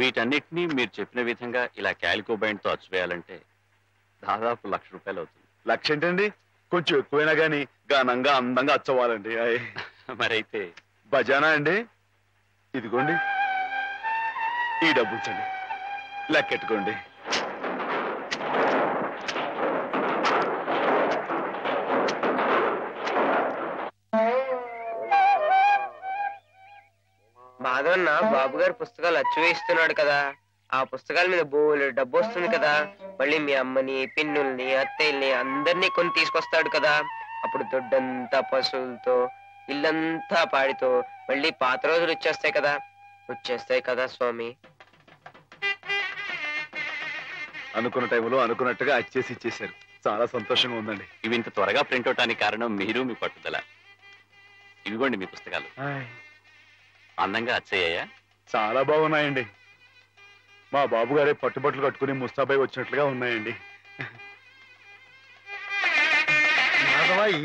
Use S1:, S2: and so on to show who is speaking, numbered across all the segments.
S1: వీటన్నిటినీ మీరు చెప్పిన విధంగా ఇలా క్యాలికో బైండ్తో అచ్చువేయాలంటే దాదాపు ₹1,00,000 అవుతుంది.
S2: 1,00,000 ఏంటండి? కొంచెం ఎక్కువైనా గానీ ఘనంగా అందంగా అచ్చవ్వాలండి.
S1: మరైతే
S2: బజానా అండి. ఇదిగోండి ఈ డబ్బు ఉంచండి, లెక్కెట్టుకోండి.
S3: మాధవన్న బాబు గారు పుస్తకాలు అచ్చు వేస్తున్నాడు కదా, ఆ పుస్తకాల మీద బోలు డబ్బు వస్తుంది కదా. మళ్ళీ మీ అమ్మని, పిన్నుల్ని, అత్తయ్యల్ని అందరినీ కొని తీసుకొస్తాడు కదా. అప్పుడు దొడ్డంతా పశువులతో, ఇల్లంతా పాడితో మళ్ళీ పాత రోజులు వచ్చేస్తాయి కదా స్వామి.
S2: అనుకున్న టైంలో అనుకున్నట్టుగా అచ్చేసి ఇచ్చేశారు. చాలా సంతోషంగా ఉందండి.
S1: ఇవి ఇంత త్వరగా ప్రింట్ అవటానికి కారణం మీరు, మీ పట్టుదల. ఇవిగోండి మీ పుస్తకాలు. అందంగా అచ్చయ్యాయా?
S2: చాలా బాగున్నాయండి. మా బాబు గారే పట్టుబట్టలు కట్టుకుని ముస్తాబై వచ్చినట్లుగా ఉన్నాయండి.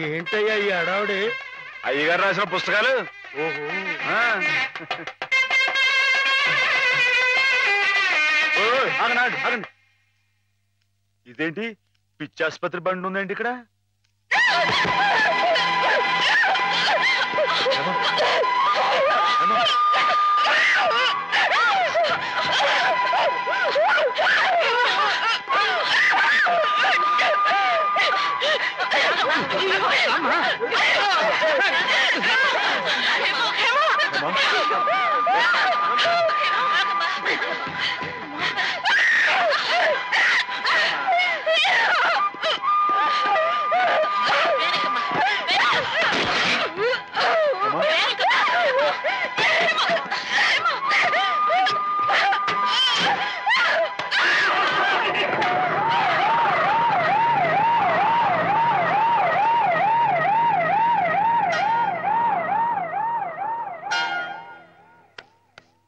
S4: ఏంటయ్యా ఈ అడావుడి?
S2: అయ్యగారు రాసిన పుస్తకాలు.
S4: ఓహో,
S2: ఆగండి ఆగండి. ఇదేంటి పిచ్చి ఆసుపత్రి బండి ఉందండి ఇక్కడ?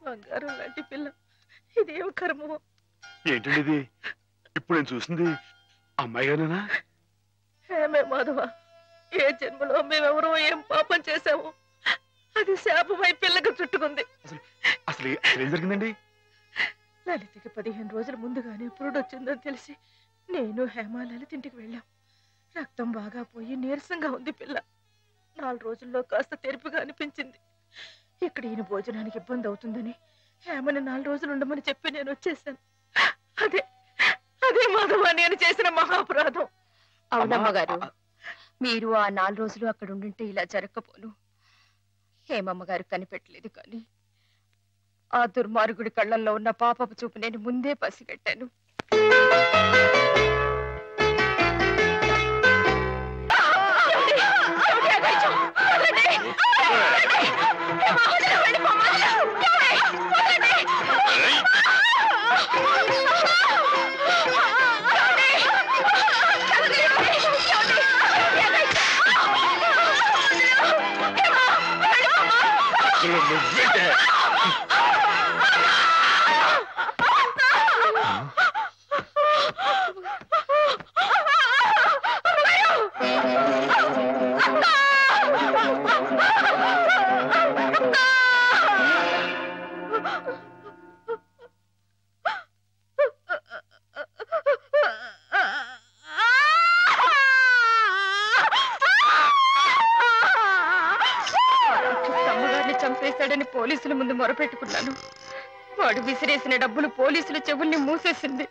S5: బంగారం లాంటి పిల్ల, ఇదేం కర్మో.
S2: ఏంటండి ఇది? ఇప్పుడు నేను చూసింది అమ్మాయి గానేనా?
S5: ఏమే మాధవ, ఏ జన్మలో మేమెవరో ఏం పాపం చేశాము, అది శాపమై పిల్లకు చుట్టుకుంది.
S2: అసలు ఏం జరిగిందండి?
S5: లలితకి 15 రోజుల ముందుగానే పురుడొచ్చిందని తెలిసి నేను హేమ లలిత ఇంటికి వెళ్ళాం. రక్తం బాగా పోయి నీరసంగా ఉంది పిల్ల. 4 రోజుల్లో కాస్త తెరిపిగా అనిపించింది. ఇక్కడ ఈయన భోజనానికి ఇబ్బంది అవుతుందని హేమని 4 రోజులు ఉండమని చెప్పి నేను వచ్చేసాను. అదే అదే మాధవ నేను చేసిన మహాపరాధం.
S6: అవునమ్మగారు, మీరు ఆ 4 రోజులు అక్కడ ఉండుంటే ఇలా జరగకపోను. హేమమ్మగారు కనిపెట్టలేదు కానీ ఆ దుర్మార్గుడి కళ్ళల్లో ఉన్న పాపపు చూపు నేను ముందే పసిగట్టాను. చంపేశాడని పోలీసుల ముందు మొరపెట్టుకున్నాను. వాడు విసిరేసిన డబ్బులు పోలీసుల చెవుల్ని మూసేసింది.